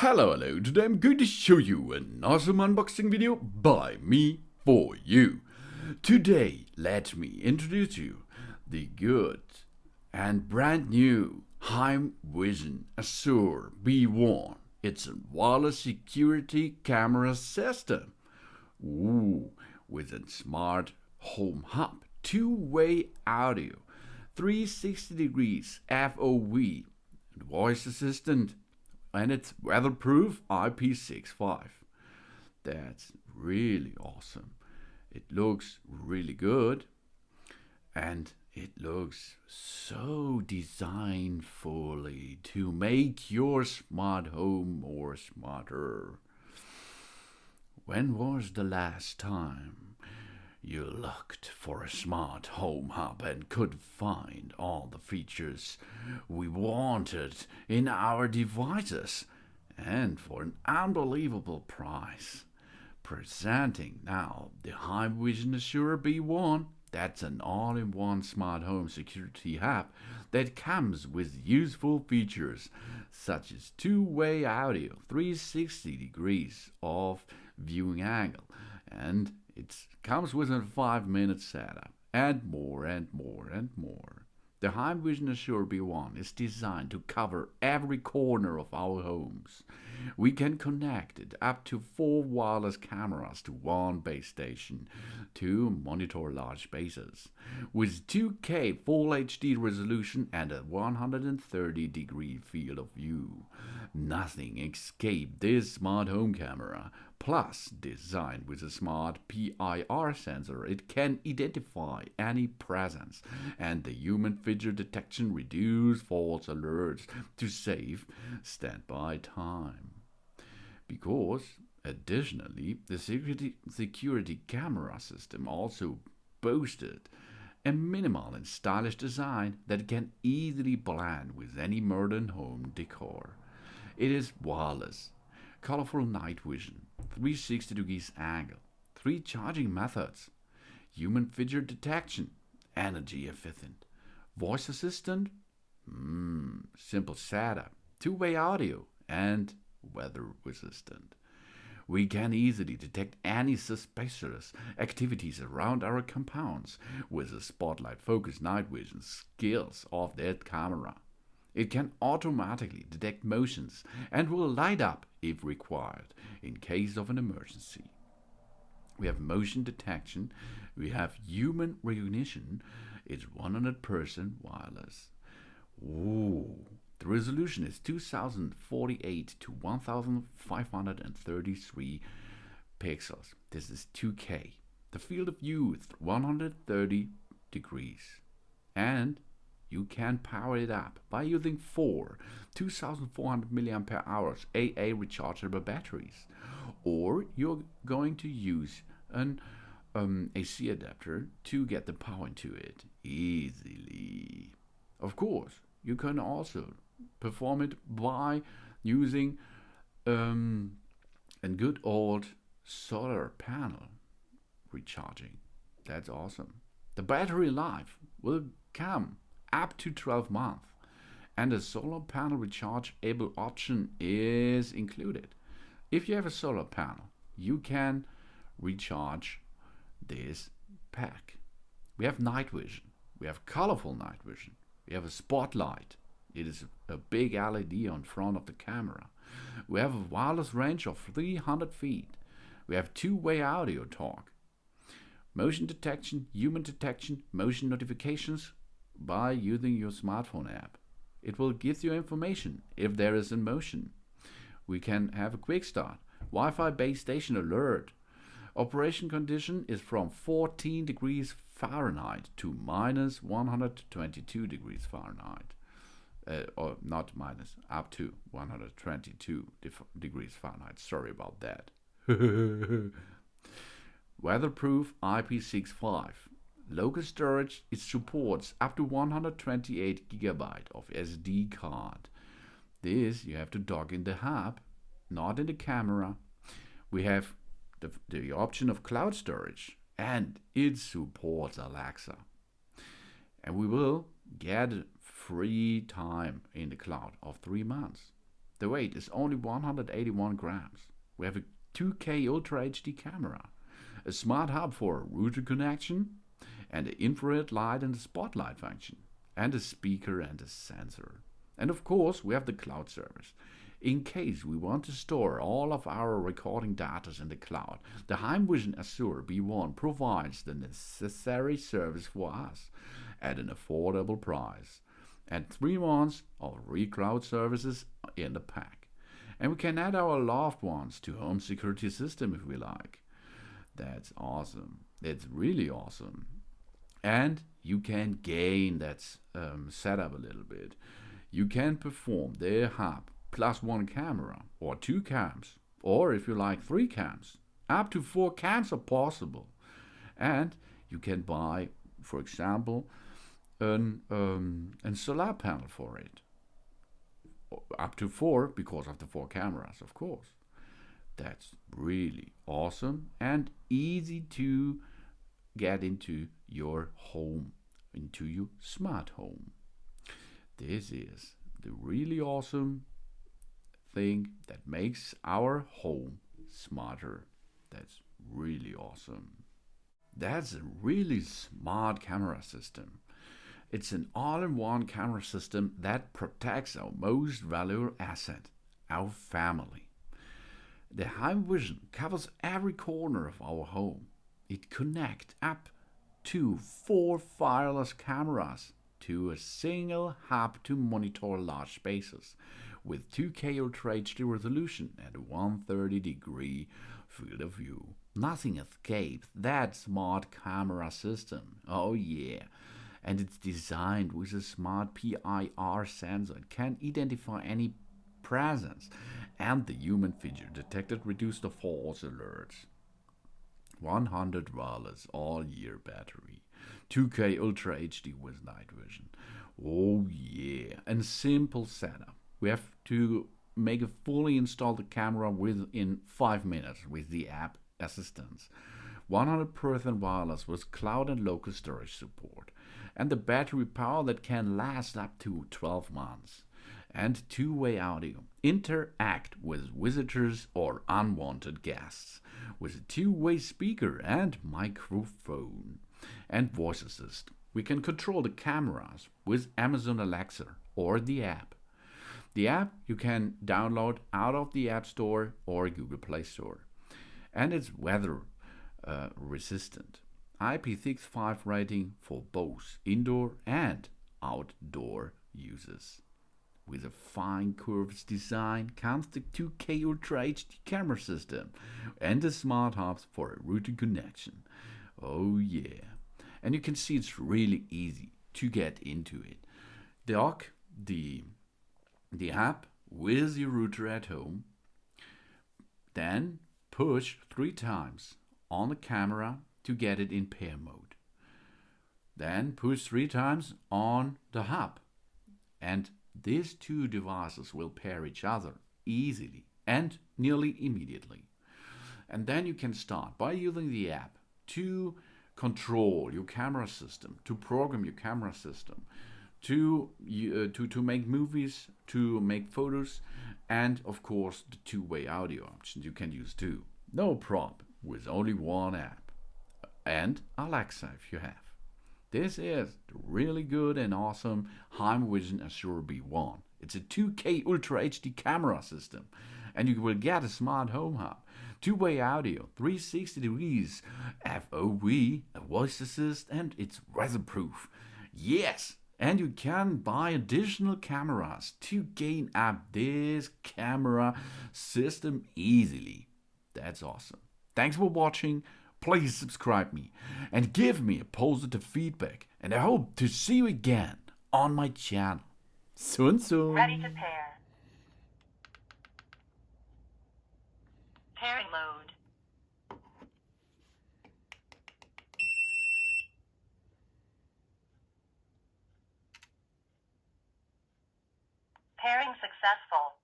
Hello, today I'm going to show you an awesome unboxing video by me for you. Today, let me introduce you the good and brand new HeimVision Assure B1. It's a wireless security camera system. With a smart home hub, two-way audio, 360 degrees FOV, and voice assistant, and it's weatherproof IP65. That's really awesome. It looks really good, and it looks so designfully to make your smart home more smarter. When was the last time you looked for a smart home hub and could find all the features we wanted in our devices, and for an unbelievable price? Presenting now the HeimVision Assure B1. That's an all-in-one smart home security hub that comes with useful features such as two-way audio, 360 degrees of viewing angle, and it comes with a 5-minute setup, and more and more and more. The HeimVision Assure B1 is designed to cover every corner of our homes. We can connect it up to 4 wireless cameras to one base station to monitor large spaces. With 2K Full HD resolution and a 130-degree field of view, nothing escaped this smart home camera. Plus, designed with a smart PIR sensor, it can identify any presence, and the human figure detection reduce false alerts to save standby time. Because, additionally, the security camera system also boasted a minimal and stylish design that can easily blend with any modern home decor. It is wireless, colorful night vision, 360 degrees angle, 3 charging methods, human figure detection, energy efficient, voice assistant, simple setup, two-way audio, and weather resistant. We can easily detect any suspicious activities around our compounds with the spotlight focused night vision skills of that camera. It can automatically detect motions and will light up if required in case of an emergency. We have motion detection, we have human recognition, it's 100% wireless. The resolution is 2048 to 1533 pixels. This is 2K. The field of view is 130 degrees. And you can power it up by using 4 2400 mAh AA rechargeable batteries, or you're going to use an AC adapter to get the power into it easily. Of course, you can also perform it by using a good old solar panel recharging. That's awesome. The battery life will come up to 12 months, and a solar panel rechargeable option is included. If you have a solar panel, you can recharge this pack. We have night vision, we have colorful night vision, we have a spotlight. It is a big LED on front of the camera. We have a wireless range of 300 feet. We have two-way audio talk, motion detection, human detection, motion notifications by using your smartphone app. It will give you information if there is a motion. We can have a quick start, Wi-Fi base station alert. Operation condition is from 14 degrees Fahrenheit to minus 122 degrees Fahrenheit. Or not minus, up to 122 degrees Fahrenheit. Sorry about that. Weatherproof IP65. Local storage, it supports up to 128 GB of SD card. This you have to dock in the hub, not in the camera. We have the option of cloud storage, and it supports Alexa. And we will get free time in the cloud of 3 months. The weight is only 181 grams. We have a 2K Ultra HD camera, a smart hub for router connection, and an infrared light and a spotlight function, and a speaker and a sensor. And of course, we have the cloud service. In case we want to store all of our recording data in the cloud, the HeimVision Assure B1 provides the necessary service for us at an affordable price, and 3 months of free cloud services in the pack. And we can add our loved ones to home security system if we like. That's awesome. It's really awesome. And you can gain that setup a little bit. You can perform the hub plus 1 camera or 2 cams, or if you like 3 cams. Up to 4 cams are possible. And you can buy, for example, a solar panel for it. Up to 4 because of the 4 cameras, of course. That's really awesome and easy to get into your home, into your smart home. This is the really awesome thing that makes our home smarter. That's really awesome. That's a really smart camera system. It's an all-in-one camera system that protects our most valuable asset, our family. The HeimVision covers every corner of our home. It connects up to 4 wireless cameras to a single hub to monitor large spaces with 2K Ultra HD resolution at 130-degree field of view. Nothing escapes that smart camera system. Oh yeah. And it's designed with a smart PIR sensor. It can identify any presence, and the human figure detected reduced the false alerts. 100 wireless all-year battery, 2K Ultra HD with night vision. Oh yeah, and simple setup. We have to make a fully installed camera within 5 minutes with the app assistance. 100% wireless with cloud and local storage support, and the battery power that can last up to 12 months. And 2-way audio. Interact with visitors or unwanted guests with a 2-way speaker and microphone. And voice assist. We can control the cameras with Amazon Alexa or the app. The app you can download out of the App Store or Google Play Store. And it's weather resistant. IP65 rating for both indoor and outdoor users. With a fine curves design comes the 2K Ultra HD camera system and the smart hubs for a router connection. Oh yeah. And you can see it's really easy to get into it. Dock the app with your router at home, then push 3 times on the camera to get it in pair mode. Then push 3 times on the hub, and these 2 devices will pair each other easily and nearly immediately. And then you can start by using the app to control your camera system, to program your camera system, to make movies, to make photos, and of course the 2-way audio options you can use too. No problem, with only one app. And Alexa if you have. This is the really good and awesome HeimVision Assure B1. It's a 2K Ultra HD camera system, and you will get a smart home hub, 2-way audio, 360 degrees FOV, a voice assist, and it's weatherproof. Yes, and you can buy additional cameras to gain up this camera system easily. That's awesome. Thanks for watching. Please subscribe me and give me a positive feedback, and I hope to see you again on my channel. Soon. Ready to pair. Pairing mode. Pairing successful.